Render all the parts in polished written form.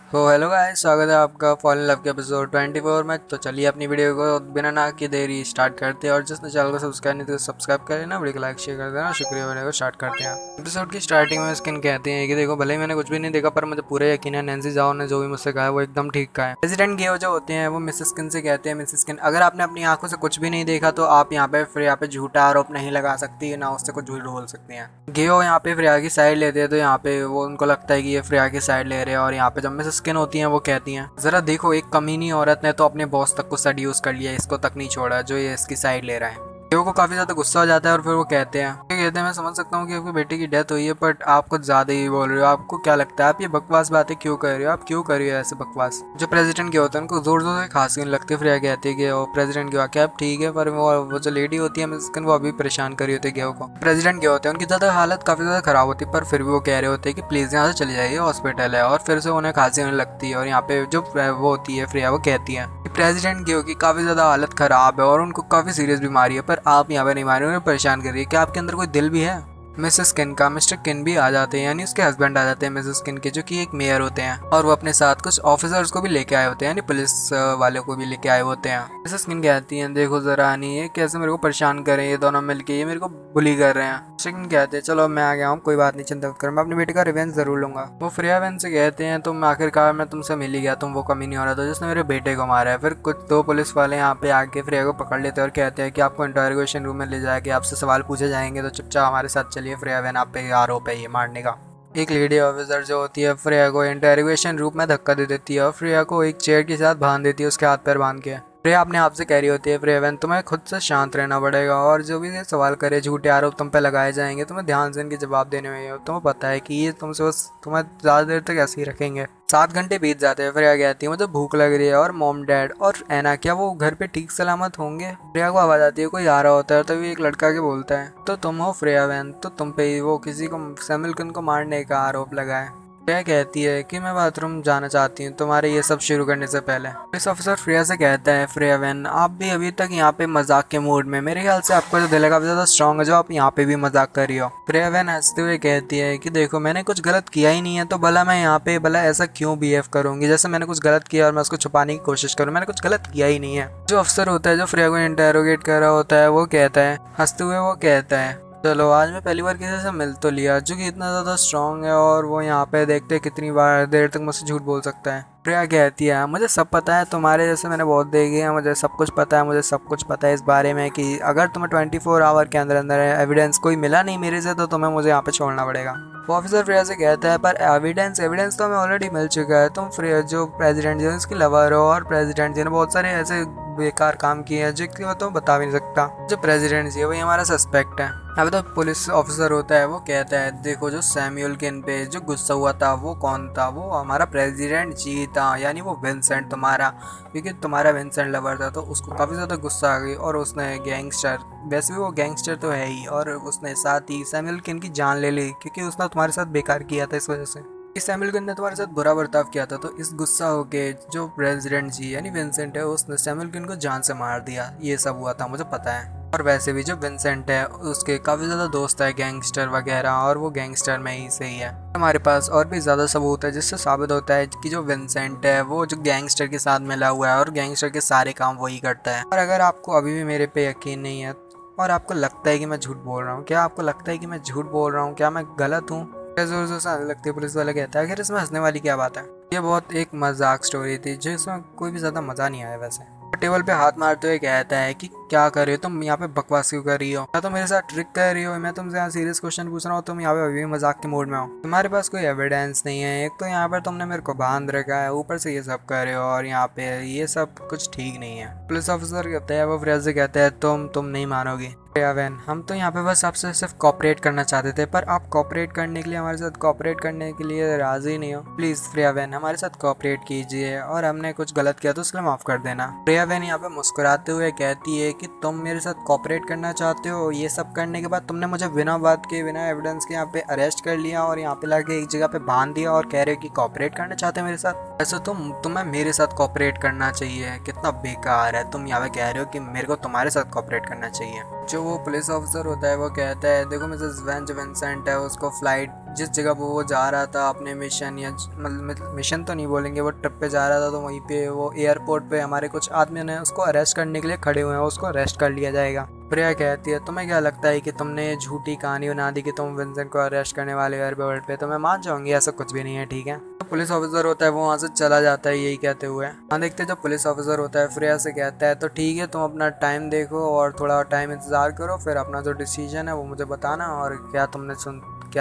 Hello guys, स्वागत है आपका फॉल इन लव के एपिसोड 24 में। तो चलिए अपनी वीडियो को बिना ना की देरी स्टार्ट करते हैं। और जिसने चैनल को सब्सक्राइब नहीं तो सब्सक्राइब कर लेना, वीडियो को लाइक शेयर कर देना। शुक्रिया। वीडियो को स्टार्ट करते हैं। एपिसोड की स्टार्टिंग में स्किन कहते हैं कि देखो, भले ही मैंने कुछ भी नहीं देखा पर मुझे पूरा यकीन है नैंसी जाओ ने जो भी मुझसे कहा है वो एकदम ठीक कहा है। प्रेसिडेंट गेओ जो होते हैं वो मिसेस स्किन से कहते हैं, मिसेस स्किन अगर आपने अपनी आंखों से कुछ भी नहीं देखा तो आप यहाँ पे झूठा आरोप नहीं लगा सकती, ना उससे कुछ झूठ बोल सकती हैं। गेओ यहाँ पे फ्रेया की साइड लेते हैं तो यहाँ पे वो उनको लगता है कि ये फ्रेया की साइड ले रहे हैं। और यहाँ पे जब मिसेस स्किन होती हैं वो कहती हैं, जरा देखो, एक कमीनी औरत ने तो अपने बॉस तक को सड्यूस कर लिया, इसको तक नहीं छोड़ा जो ये इसकी साइड ले रहा है। गेओ को काफी ज्यादा गुस्सा हो जाता है और फिर वो कहते हैं मैं समझ सकता हूँ कि आपकी बेटे की डेथ हुई है, बट आप कुछ ज्यादा ही बोल रहे हो। आपको क्या लगता है आप ये बकवास बातें क्यों कर रहे हो? आप क्यों कर रहे हो ऐसे बकवास? जो प्रेसिडेंट के होते हैं उनको जोर जोर से खांसी होने लगती है। फ्रेया कहती है कि वो प्रेसिडेंट के वाकई आप ठीक है, पर वो जो लेडी होती है मिस्किन वो अभी परेशान कर रही होती है गेओ को। प्रेसिडेंट के होते हैं उनकी ज्यादा हालत काफी ज्यादा खराब होती है, पर फिर भी वो कह रहे होते हैं कि प्लीज यहाँ से चले जाइए, हॉस्पिटल है। और फिर से उन्हें खांसी होने लगती है। और यहाँ पे जो वो होती है फ्रेया वो कहती है कि प्रेसिडेंट गेओ की काफी ज्यादा हालत खराब है और उनको काफी सीरियस बीमारी है, पर आप यहाँ पे नहीं मारे, उन्हें परेशान कर रही है। क्या आपके अंदर कोई दिल भी है? मिसेस किन का मिस्टर किन भी आ जाते हैं, यानी उसके हस्बैंड आ जाते हैं मिसेस किन के, जो कि एक मेयर होते हैं। और वो अपने साथ कुछ ऑफिसर्स को भी लेके आए होते हैं, यानी पुलिस वाले को भी लेके आए होते हैं। मिसेस किन कहती हैं, देखो जरा आनी ये कैसे मेरे को परेशान कर रहे हैं, ये दोनों मिलके ये मेरे को बुली कर रहे हैं। मिस्टर किन कहते हैं, चलो मैं आ गया हूँ, कोई बात नहीं, चिंता मत करो, मैं अपने बेटे का रिवेंज जरूर लूंगा। वो फ्रेया वेन से कहते हैं, तुम आखिरकार मैं तुमसे मिल ही गया, तुम वो कमी नहीं हो रहा था जिसने मेरे बेटे को मारा है। फिर कुछ दो पुलिस वाले यहाँ पे आके फ्रेया को पकड़ लेते हैं और कहते हैं कि आपको इंटरोगेशन रूम में ले जाके आपसे सवाल पूछे जाएंगे, तो चुपचाप हमारे साथ चलिए। फ्रेया वेन आप पे आरोप है ये मारने का। एक लेडी ऑफिसर जो होती है फ्रेया को इंटरोगेशन रूम में धक्का दे देती है और फ्रेया को एक चेयर के साथ बांध देती है, उसके हाथ पैर बांध के। फ्रेया अपने आप से कह रही होती है, फ्रेया वेन तुम्हें खुद से शांत रहना पड़ेगा, और जो भी ये सवाल करे, झूठे आरोप तुम पे लगाए जाएंगे, तुम्हें ध्यान से इनके जवाब देने में। तुम्हें पता है कि ये तुमसे बस तुम्हें ज़्यादा देर तक ऐसे ही रखेंगे। 7 घंटे बीत जाते हैं। फ्रेया कहती है, मुझे भूख लग रही है, और मॉम डैड और एना क्या वो घर पे ठीक सलामत होंगे? फ्रेया को आवाज आती है, कोई आ रहा होता है, तभी एक लड़का के बोलता है, तो तुम हो फ्रेया वैन, तो तुम पे ही वो किसी को सैमुअल को मारने का आरोप लगा है। फ्रेया कहती है कि मैं बाथरूम जाना चाहती हूँ तुम्हारे ये सब शुरू करने से पहले। पुलिस ऑफिसर फ्रेया से कहता है, फ्रेया वैन आप भी अभी तक यहाँ पे मजाक के मूड में, मेरे ख्याल से आपका जो दिल है काफी ज्यादा स्ट्रांग है जो आप यहाँ पे भी मजाक कर रही हो। फ्रेया वैन हंसते हुए कहती है कि देखो, मैंने कुछ गलत किया ही नहीं है, तो भला मैं यहाँ पे भला ऐसा क्यों बिहेव करूंगी जैसे मैंने कुछ गलत किया और मैं उसको छुपाने की कोशिश करूँ? मैंने कुछ गलत किया ही नहीं है। जो अफसर होता है जो फ्रेया को इंटेरोगेट कर रहा होता है वो कहता है, हंसते हुए वो कहता है, चलो आज मैं पहली बार किसी से मिल तो लिया जो कि इतना ज़्यादा स्ट्रांग है, और वो यहाँ पे देखते कितनी बार देर तक मुझसे झूठ बोल सकता है। प्रिया कहती है, मुझे सब पता है, तुम्हारे जैसे मैंने बहुत देखे हैं, मुझे सब कुछ पता है, मुझे सब कुछ पता है इस बारे में कि अगर तुम्हें 24 आवर के अंदर अंदर एविडेंस कोई मिला नहीं मेरे से, तो तुम्हें मुझे यहाँ पे छोड़ना पड़ेगा। वो ऑफिसर फ्रेया से कहता है, पर एविडेंस एविडेंस तो हमें ऑलरेडी मिल चुका है, तुम फ्रेया जो प्रेसिडेंट जी हो उसकी लवर हो, और प्रेसिडेंट जी ने बहुत सारे ऐसे बेकार काम किए हैं जो कि मैं तो बता भी नहीं सकता। जो प्रेसिडेंट जी है वही हमारा सस्पेक्ट है। अब तो पुलिस ऑफिसर होता है वो कहता है, देखो जो सैमुअल किन पे जो गुस्सा हुआ था वो कौन था? वो हमारा प्रेसिडेंट जी था, यानी वो विंसेंट तुम्हारा, क्योंकि तुम्हारा विंसेंट लवर था, तो उसको काफ़ी ज़्यादा गुस्सा आ गई और उसने गैंगस्टर, वैसे भी वो गैंगस्टर तो है ही, और उसने साथ ही सैमुअल किन की जान ले ली क्योंकि उसने तुम्हारे साथ बेकार किया था इस वजह से। इस सैमुअल किन ने तुम्हारे साथ बुरा बर्ताव किया था, तो इस गुस्सा होके जो प्रेसिडेंट जी यानी विंसेंट है उसने सैमुअल किन को जान से मार दिया। ये सब हुआ था मुझे पता है। और वैसे भी जो विंसेंट है उसके काफ़ी ज़्यादा दोस्त है गैंगस्टर वगैरह, और वो गैंगस्टर में ही से ही है। हमारे पास और भी ज़्यादा सबूत है जिससे साबित होता है कि जो विंसेंट है वो जो गैंगस्टर के साथ मिला हुआ है और गैंगस्टर के सारे काम वही करता है। और अगर आपको अभी भी मेरे पे यकीन नहीं है और आपको लगता है कि मैं झूठ बोल रहा हूँ, क्या आपको लगता है कि मैं झूठ बोल रहा हूँ? क्या मैं गलत हूँ? जोर जोर से हंसने लगती है। पुलिस वाला कहता है, आखिर इसमें हंसने वाली क्या बात है? ये बहुत एक मजाक स्टोरी थी जिसमें कोई भी ज़्यादा मज़ा नहीं आया वैसे। टेबल पे हाथ मारते हुए कहता है कि क्या कर रही हो तुम यहाँ पे, बकवास क्यों कर रही हो? क्या तुम मेरे साथ ट्रिक कर रही हो? मैं तुमसे यहाँ सीरियस क्वेश्चन पूछ रहा हूँ, तुम यहाँ पे अभी भी मजाक के मूड में हो। तुम्हारे पास कोई एविडेंस नहीं है, एक तो यहाँ पर तुमने मेरे को बांध रखा है, ऊपर से ये सब कर रहे हो, और यहाँ पे ये सब कुछ ठीक नहीं है। पुलिस ऑफिसर कहता है, वो फ्रेया से कहता है, तुम नहीं मानोगी फ्रेया वैन, हम तो यहाँ पे बस आपसे सिर्फ कॉपरेट करना चाहते थे, पर आप कॉपरेट करने के लिए हमारे साथ कॉपरेट करने के लिए राजी नहीं हो। प्लीज फ्रेया वैन हमारे साथ कॉपरेट कीजिए, और हमने कुछ गलत किया तो उसके लिए माफ कर देना। फ्रेया वैन यहाँ पे मुस्कुराते हुए कहती है कि तुम मेरे साथ कॉपरेट करना चाहते हो, ये सब करने के बाद तुमने मुझे बिना बात के बिना एविडेंस के यहाँ पे अरेस्ट कर लिया और यहाँ पे लाके एक जगह पे बांध दिया, और कह रहे हो कि कॉपरेट करना चाहते हो मेरे साथ। ऐसे तुम्हें मेरे साथ कॉपरेट करना चाहिए, कितना बेकार है। तुम यहाँ पे कह रहे हो कि मेरे को तुम्हारे साथ कॉपरेट करना चाहिए। जो वो पुलिस ऑफिसर होता है वो कहता है, देखो मिसेस वैन जो विंसेंट है उसको फ्लाइट जिस जगह पर वो जा रहा था अपने मिशन, या मतलब मिशन तो नहीं बोलेंगे, वो ट्रिप पे जा रहा था, तो वहीं पे वो एयरपोर्ट पे हमारे कुछ आदमी ने उसको अरेस्ट करने के लिए खड़े हुए हैं, उसको अरेस्ट कर लिया जाएगा। प्रिया कहती है तुम्हें क्या लगता है कि तुमने झूठी कहानी बना दी कि तुम विंसेंट को अरेस्ट करने वाले हो एयरपोर्ट पे, तो मैं मान जाऊंगी ऐसा कुछ भी नहीं है, ठीक है। तो पुलिस ऑफिसर होता है वो वहाँ से चला जाता है यही कहते हुए। हाँ देखते जो पुलिस ऑफिसर होता है प्रिया से कहता है तो ठीक है, तुम अपना टाइम देखो और थोड़ा टाइम इंतज़ार करो, फिर अपना जो डिसीजन है वो मुझे बताना और क्या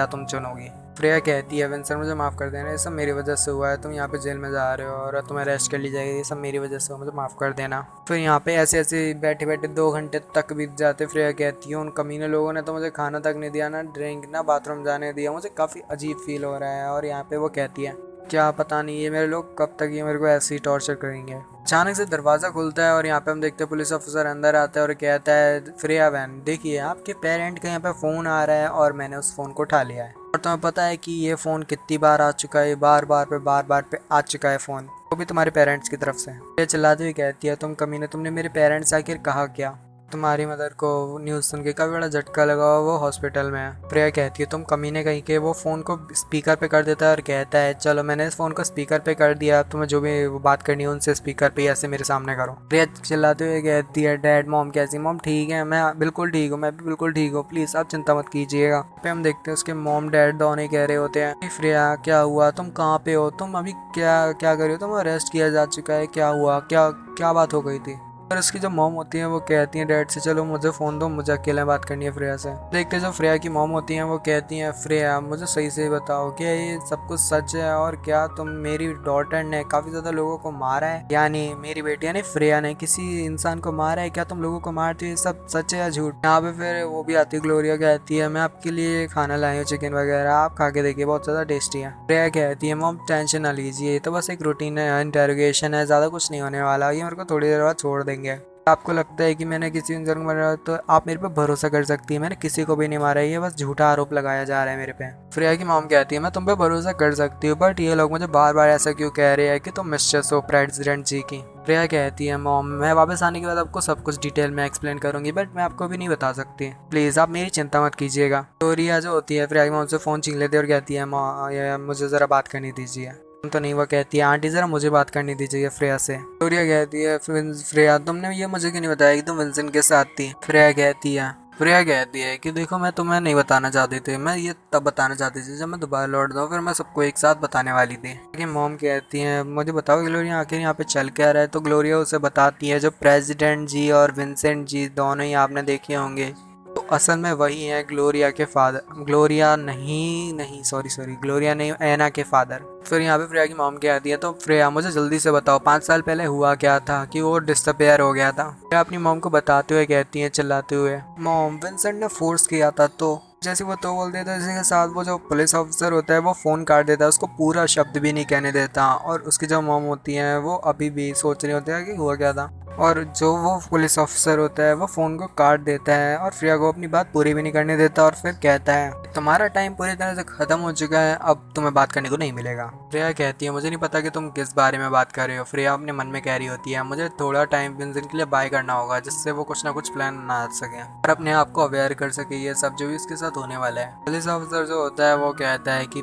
तुम चुनोगी। प्रिया कहती है विंसेंट मुझे माफ़ कर देना, ये सब मेरी वजह से हुआ है, तुम यहाँ पे जेल में जा रहे हो और तुम्हें अरेस्ट कर ली जाएगी, ये सब मेरी वजह से हुआ, मुझे माफ़ कर देना। फिर यहाँ पे ऐसे ऐसे बैठे बैठे 2 घंटे तक बीत जाते। प्रिया कहती है उन कमीने लोगों ने तो मुझे खाना तक नहीं दिया, ना ड्रिंक ना बाथरूम जाने दिया, मुझे काफ़ी अजीब फील हो रहा है। और यहाँ पे वो कहती है क्या पता नहीं ये मेरे लोग कब तक ये मेरे को ऐसे ही टॉर्चर करेंगे। अचानक से दरवाज़ा खुलता है और यहाँ पे हम देखते हैं पुलिस ऑफिसर अंदर आता है और कहता है फ्रेया वैन देखिए आपके पेरेंट का यहाँ पे फ़ोन आ रहा है और मैंने उस फ़ोन को उठा लिया है, और तुम्हें पता है कि ये फ़ोन कितनी बार आ चुका है, बार बार पे आ चुका है फ़ोन, वो भी तुम्हारे पेरेंट्स की तरफ से। ये चिल्लाती हुई कहती है तुम कमीने, तुमने मेरे पेरेंट्स से आखिर कहा क्या। तुम्हारी मदर को न्यूज़ सुन के काफ़ी बड़ा झटका लगा हुआ, वो हॉस्पिटल में है। प्रिया कहती है तुम कमीने कहीं के। वो फ़ोन को स्पीकर पे कर देता है और कहता है चलो मैंने इस फ़ोन को स्पीकर पे कर दिया, तुम्हें जो भी बात करनी है उनसे स्पीकर पे ऐसे मेरे सामने करो। प्रिया चिल्लाते हुए कहती है डैड मॉम कैसी। मॉम ठीक है, मैं बिल्कुल ठीक हूँ, मैं भी बिल्कुल ठीक हूँ, प्लीज़ आप चिंता मत कीजिएगा। पे हम देखते हैं उसके मॉम डैड दोनों कह रहे होते हैं प्रिया क्या हुआ, तुम कहाँ पे हो, तुम अभी क्या क्या कर रही हो, तुम अरेस्ट किया जा चुका है, क्या हुआ, क्या क्या बात हो गई थी। और उसकी जो मॉम होती है वो कहती हैं डैड से चलो मुझे फ़ोन दो, मुझे अकेले बात करनी है फ्रेया से। देखते जो फ्रेया की मॉम होती हैं वो कहती हैं फ्रेया मुझे सही से बताओ क्या ये सब कुछ सच है, और क्या तुम मेरी डॉटर ने काफ़ी ज़्यादा लोगों को मारा है, यानी मेरी बेटी यानी फ्रेया ने किसी इंसान को मारा है, क्या तुम लोगों को मारती हो, ये सब सच है या झूठ। यहाँ पे फिर वो भी आती है ग्लोरिया कहती है मैं आपके लिए खाना लाई हूँ चिकन वगैरह, आप खा के देखिए बहुत ज़्यादा टेस्टी है। फ्रेया कहती है मॉम टेंशन ना लीजिए, ये तो बस एक रूटीन है, इंटेरोगेशन है, ज़्यादा कुछ नहीं होने वाला, ये मेरे को थोड़ी देर बाद छोड़ देंगे। आपको लगता है कि मैंने किसी इंसान को मारा तो आप मेरे पे भरोसा कर सकती है, मैंने किसी को भी नहीं मारा है, ये बस झूठा आरोप लगाया जा रहा है मेरे पे। फ्रेया की मॉम कहती है मैं तुम पे भरोसा कर सकती हूँ, बट ये लोग मुझे बार बार ऐसा क्यों कह रहे हैं कि तुम मिस्ट्रेस हो प्रेसिडेंट जी की। फ्रेया कहती है मॉम मैं वापस आने के बाद आपको सब कुछ डिटेल में एक्सप्लेन करूंगी, बट मैं आपको भी नहीं बता सकती, प्लीज़ आप मेरी चिंता मत कीजिएगा। तो रिया जो होती है फ्रेया की मॉम से फ़ोन छीन लेती है और कहती है मुझे ज़रा बात करनी दीजिए। तो नहीं, वो कहती है आंटी ज़रा मुझे बात करनी दीजिए फ्रेया से। फ्रेया कहती है फ्रेया तुमने ये मुझे क्यों नहीं बताया कि तुम विंसेंट के साथ थी। फ्रेया कहती है कि देखो मैं तुम्हें नहीं बताना चाहती थी, मैं ये तब बताना चाहती थी जब मैं दोबारा लौट जाऊँ, फिर मैं सबको एक साथ बताने वाली थी। लेकिन मॉम कहती है मुझे बताओ ग्लोरिया आखिर यहाँ पे चल क्या रहा है। तो ग्लोरिया उसे बताती है जो प्रेसिडेंट जी और विंसेंट जी दोनों ही आपने देखे होंगे, तो असल में वही है ग्लोरिया के फादर, ग्लोरिया नहीं एना के फादर। फिर यहाँ पे फ्रेया की मॉम कहती है तो फ्रेया मुझे जल्दी से बताओ 5 साल पहले हुआ क्या था कि वो डिसअपेयर हो गया था। फ्रेया अपनी मॉम को बताते हुए कहती है चिल्लाते हुए मॉम विंसेंट ने फोर्स किया था, तो जैसे वो तो बोल देता है, इसी के साथ वो जो पुलिस ऑफिसर होता है वो फ़ोन काट देता है, उसको पूरा शब्द भी नहीं कहने देता, और उसकी जो मॉम होती है वो अभी भी सोच रही होती है कि हुआ क्या था, और जो वो पुलिस ऑफिसर होता है वो फ़ोन को काट देता है और फ्रेया को अपनी बात पूरी भी नहीं करने देता, और फिर कहता है तुम्हारा टाइम पूरी तरह से ख़त्म हो चुका है, अब तुम्हें बात करने को नहीं मिलेगा। फ्रेया कहती है मुझे नहीं पता कि तुम किस बारे में बात कर रहे हो। फ्रेया अपने मन में कह रही होती है मुझे थोड़ा टाइम विंसेंट के लिए बाय करना होगा, जिससे वो कुछ ना कुछ प्लान बना सके और अपने आप को अवेयर कर सके ये सब जो भी इसके साथ होने वाला है। पुलिस ऑफिसर जो होता है वो कहता है कि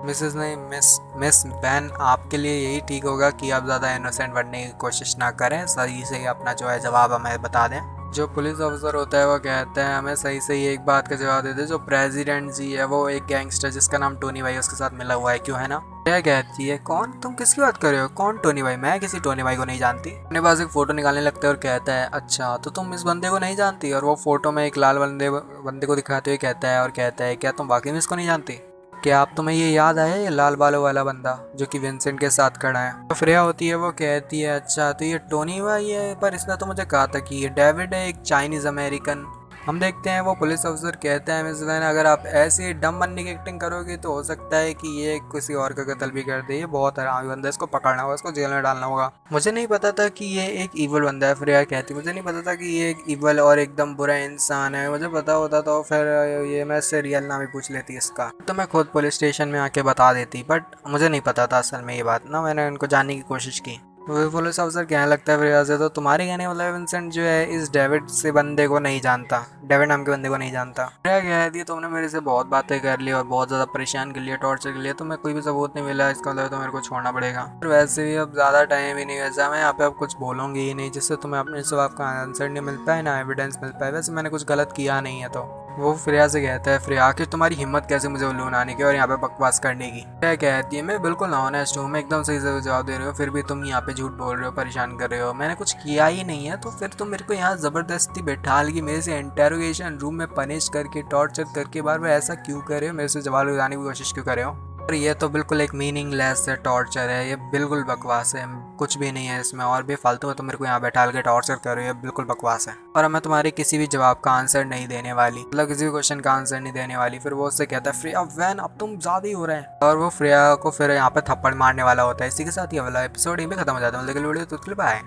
मिस वैन आपके लिए यही ठीक होगा कि आप ज़्यादा इनोसेंट बनने की कोशिश ना करें, सही से अपना जो है जवाब हमें बता दें। जो पुलिस ऑफिसर होता है वो कहता है हमें सही से एक बात का जवाब दे दे, जो प्रेसिडेंट जी है वो एक गैंगस्टर जिसका नाम टोनी भाई उसके साथ मिला हुआ है, क्यों है ना। क्या कहती है कौन, तुम किसकी बात कर रहे हो, कौन टोनी भाई, मैं किसी टोनी भाई को नहीं जानती। अपने पास एक फ़ोटो निकालने लगता है और कहता है अच्छा तो तुम इस बंदे को नहीं जानती, और वो फ़ोटो में एक लाल बंदे को दिखाते हुए कहता है क्या तुम वाकई में इसको नहीं जानती, क्या आप तुम्हें ये याद आया ये लाल बालों वाला बंदा जो कि विंसेंट के साथ खड़ा है। तो फ्रेया होती है वो कहती है अच्छा तो ये टोनी भाई है, पर इसने तो मुझे कहा था कि ये डेविड है एक चाइनीज़ अमेरिकन। हम देखते हैं वो पुलिस ऑफिसर कहता है मिस वैन अगर आप ऐसे डम बनने की एक्टिंग करोगे तो हो सकता है कि ये किसी और का कत्ल भी कर दे, ये बहुत आरामी बंदा है, इसको पकड़ना होगा, इसको जेल में डालना होगा। मुझे नहीं पता था कि ये एक ईवल बंदा है। फ्रेया कहती मुझे नहीं पता था कि ये एक ईवल और एकदम बुरा इंसान है, मुझे पता होता तो फिर ये मैं इससे रियल नाम ही पूछ लेती इसका, तो मैं खुद पुलिस स्टेशन में आके बता देती, बट मुझे नहीं पता था असल में ये बात ना, मैंने उनको जानने की कोशिश की। वो पुलिस अफसर कहने लगता है फ्रिया से, तो तुम्हारे कहने वाला विंसेंट जो है इस डेविड से बंदे को नहीं जानता, डेविड नाम के बंदे को नहीं जानता। फ्रिया कहती है तुमने मेरे से बहुत बातें कर ली और बहुत ज़्यादा परेशान कर लिया, टॉर्चर कर लिया, तुम्हें कोई भी सबूत नहीं मिला, इसका मतलब तो मेरे को छोड़ना पड़ेगा। फिर वैसे भी अब ज़्यादा टाइम ही नहीं बचा, मैं यहाँ पे अब कुछ बोलूँगी ही नहीं जिससे तुम्हें अपने जवाब का आंसर नहीं मिल पाए ना एविडेंस मिल पाए। वैसे मैंने कुछ गलत किया नहीं है। तो वो फ्रिया से कहता है, फ्रिया आखिर तुम्हारी हिम्मत कैसे मुझे उल्लू बनाने की और यहाँ पे बकवास करने की। फ्रिया कहती है मैं बिल्कुल ऑनेस्ट हूँ, मैं एकदम सही से जवाब दे रही हूँ, फिर भी तुम यहाँ पे झूठ बोल रहे हो, परेशान कर रहे हो, मैंने कुछ किया ही नहीं है। तो फिर तुम मेरे को यहाँ ज़बरदस्ती बैठा के मेरे से इंटेरोगेशन रूम में पनिश करके टॉर्चर करके बार बार ऐसा क्यों कर रहे हो, मेरे से जवाब लगाने की कोशिश क्यों कर रहे हो। और ये तो बिल्कुल एक मीनिंगलेस है टॉर्चर है, ये बिल्कुल बकवास है, कुछ भी नहीं है इसमें और भी फालतू में तुम मेरे को यहाँ बैठा के टॉर्चर कर रहे हो, बिल्कुल बकवास है। और मैं तुम्हारे किसी भी जवाब का आंसर नहीं देने वाली, मतलब किसी भी क्वेश्चन का आंसर नहीं देने वाली। फिर वो उससे कहता है फ्रिया वैन अब तुम ज़्यादा ही हो रहे हैं, और वो फ्रिया को फिर यहाँ पे थप्पड़ मारने वाला होता है। इसी के साथ ये वाला एपिसोड यहीं पे खत्म हो जाता है। लेकिन वीडियो तो बाय।